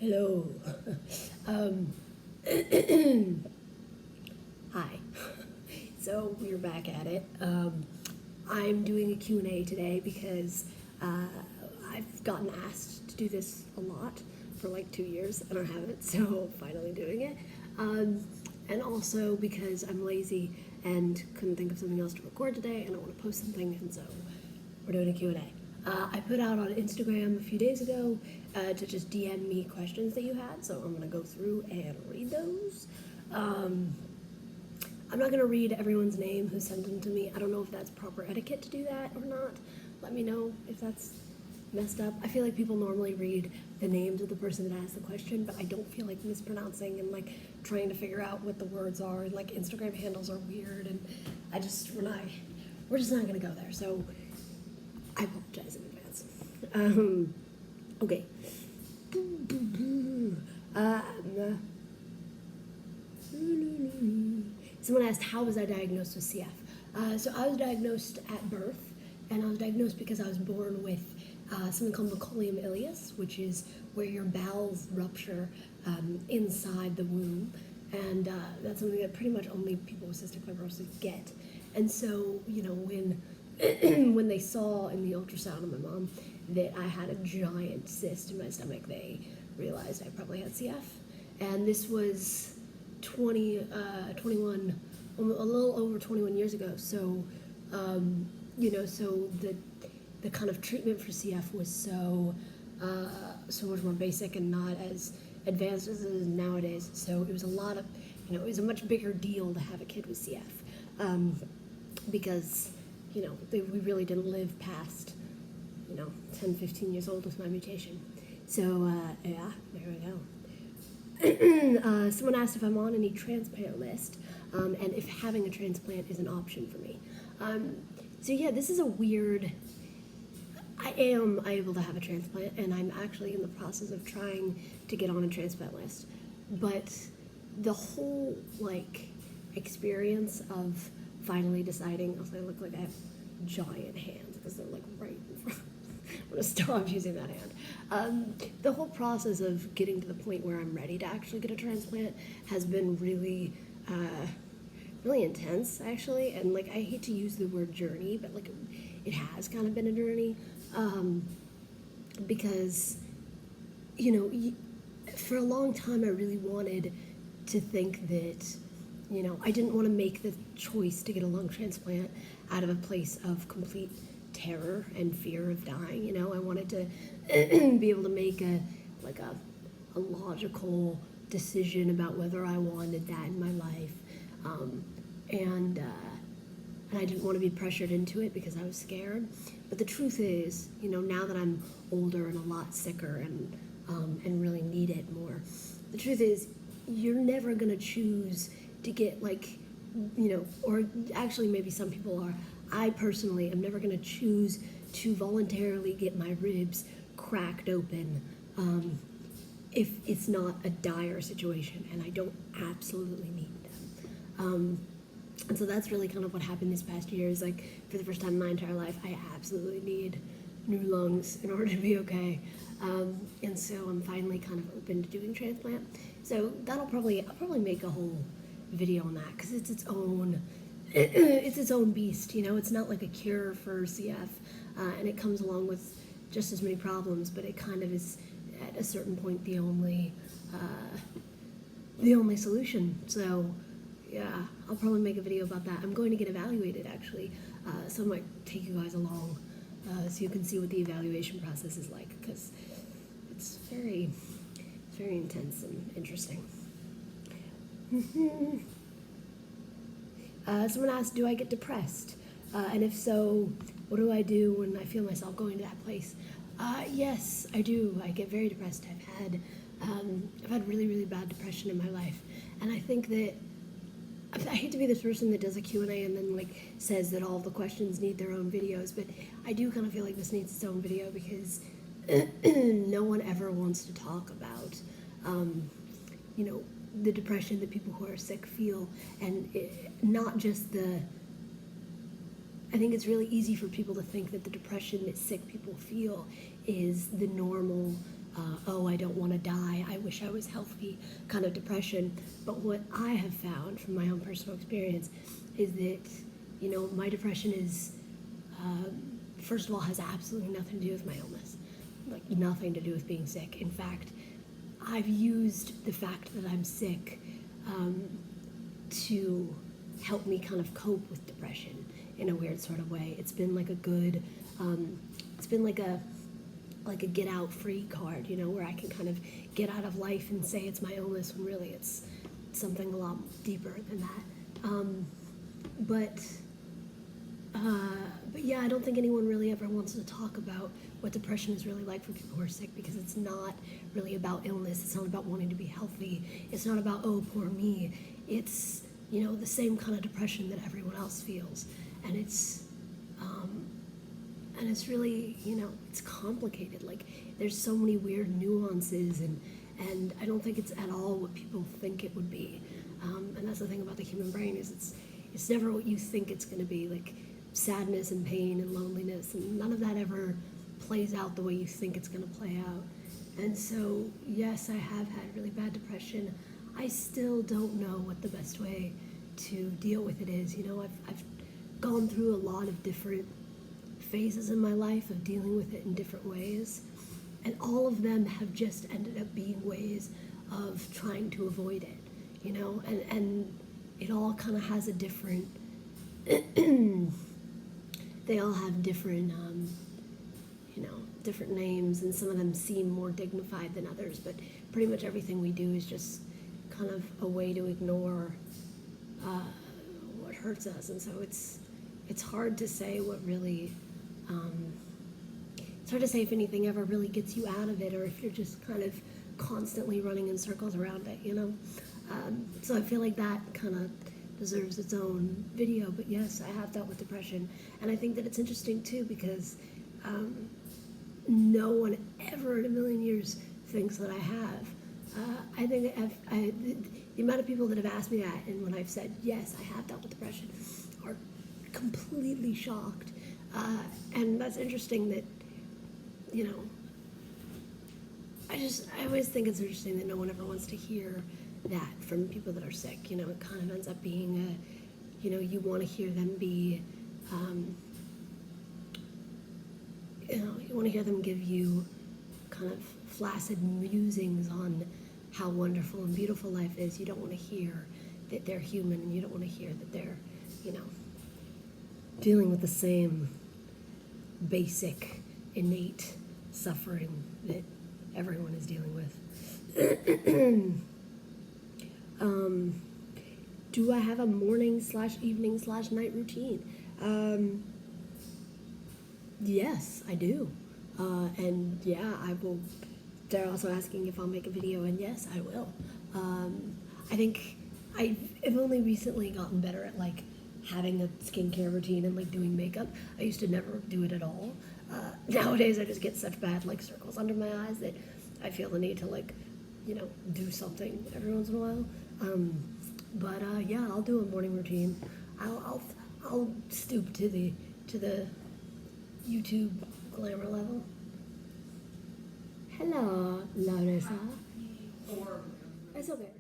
Hello. um, Hi. So we're back at it. I'm doing a Q&A today because I've gotten asked to do this a lot for like 2 years and I haven't, so finally doing it. And also because I'm lazy and couldn't think of something else to record today and I want to post something, and so we're doing a Q&A. I put out on Instagram a few days ago to just DM me questions that you had, so I'm going to go through and read those. I'm not going to read everyone's name who sent them to me. I don't know if that's proper etiquette to do that or not. Let me know if that's messed up. I feel like people normally read the names of the person that asked the question, but I don't feel like mispronouncing and like trying to figure out what the words are, and like Instagram handles are weird, and we're just not going to go there. So I apologize in advance. Okay. Someone asked, how was I diagnosed with CF? So I was diagnosed at birth, and I was diagnosed because I was born with something called mecolium ileus, which is where your bowels rupture inside the womb, and that's something that pretty much only people with cystic fibrosis get. And so, when when they saw in the ultrasound of my mom that I had a giant cyst in my stomach, they realized I probably had CF. And this was 21, a little over 21 years ago. So, so the kind of treatment for CF was so much more basic and not as advanced as it is nowadays. So it was a lot of, it was a much bigger deal to have a kid with CF, because we really didn't live past, 10, 15 years old with my mutation. So, yeah, there we go. Someone asked if I'm on any transplant list, and if having a transplant is an option for me. So yeah, this is a weird, I am able to have a transplant, and I'm actually in the process of trying to get on a transplant list. But the whole, experience of finally deciding, also I look like I have giant hands because they're right in front. I'm gonna stop using that hand. The whole process of getting to the point where I'm ready to actually get a transplant has been really, really intense, actually. And I hate to use the word journey, but it has kind of been a journey, because for a long time I really wanted to think that I didn't want to make the choice to get a lung transplant out of a place of complete terror and fear of dying. I wanted to be able to make a logical decision about whether I wanted that in my life, and I didn't want to be pressured into it because I was scared. But the truth is, now that I'm older and a lot sicker and really need it more, the truth is you're never gonna choose to get or actually maybe some people are. I personally am never going to choose to voluntarily get my ribs cracked open if it's not a dire situation and I don't absolutely need them. And so that's really kind of what happened this past year, is for the first time in my entire life, I absolutely need new lungs in order to be okay. And so I'm finally kind of open to doing transplant. So I'll probably make a whole video on that, because it's its own beast. It's not like a cure for CF, and it comes along with just as many problems, but it kind of is at a certain point the only solution. So yeah, I'll probably make a video about that. I'm going to get evaluated, actually, so I might take you guys along so you can see what the evaluation process is like, because it's very intense and interesting. Someone asked, do I get depressed? And if so, what do I do when I feel myself going to that place? Yes, I do. I get very depressed. I've had really, really bad depression in my life. And I think that, I hate to be this person that does a Q&A and then says that all the questions need their own videos, but I do kind of feel like this needs its own video, because no one ever wants to talk about, the depression that people who are sick feel, and not just I think it's really easy for people to think that the depression that sick people feel is the normal oh, I don't want to die, I wish I was healthy kind of depression. But what I have found from my own personal experience is that, you know, my depression is, first of all, has absolutely nothing to do with my illness, like nothing to do with being sick. In fact, I've used the fact that I'm sick to help me kind of cope with depression in a weird sort of way. It's been like a good, it's been like a get out free card, you know, where I can kind of get out of life and say it's my illness when really it's something a lot deeper than that. But yeah, I don't think anyone really ever wants to talk about what depression is really like for people who are sick, because it's not really about illness. It's not about wanting to be healthy. It's not about, oh, poor me. It's, you know, the same kind of depression that everyone else feels. And it's really, you know, it's complicated. Like, there's so many weird nuances, and I don't think it's at all what people think it would be. And that's the thing about the human brain, is it's never what you think it's going to be. Like, sadness and pain and loneliness, and none of that ever plays out the way you think it's going to play out. And so, yes, I have had really bad depression. I still don't know what the best way to deal with it is. You know, I've gone through a lot of different phases in my life of dealing with it in different ways, and all of them have just ended up being ways of trying to avoid it, you know, and it all kind of has a different they all have different you know, different names, and some of them seem more dignified than others, but pretty much everything we do is just kind of a way to ignore what hurts us. And so it's hard to say what really it's hard to say if anything ever really gets you out of it, or if you're just kind of constantly running in circles around it, you know. So I feel like that kind of deserves its own video. But yes, I have dealt with depression, and I think that it's interesting too, because no one ever in a million years thinks that I have. I think the amount of people that have asked me that, and when I've said yes, I have dealt with depression, are completely shocked. And that's interesting that, you know, I always think it's interesting that no one ever wants to hear that from people that are sick. You know, it kind of ends up being you know, you want to hear them be, you know, you want to hear them give you kind of flaccid musings on how wonderful and beautiful life is. You don't want to hear that they're human, and you don't want to hear that they're, you know, dealing with the same basic, innate suffering that everyone is dealing with. Do I have a morning/evening/night routine? Yes, I do. And yeah, I will. They're also asking if I'll make a video, and yes, I will. I think I've only recently gotten better at like having a skincare routine and like doing makeup. I used to never do it at all. Nowadays, I just get such bad like circles under my eyes that I feel the need to like, you know, do something every once in a while. But yeah, I'll do a morning routine. I'll stoop to the YouTube glamour level. Hello, Larissa. It's okay.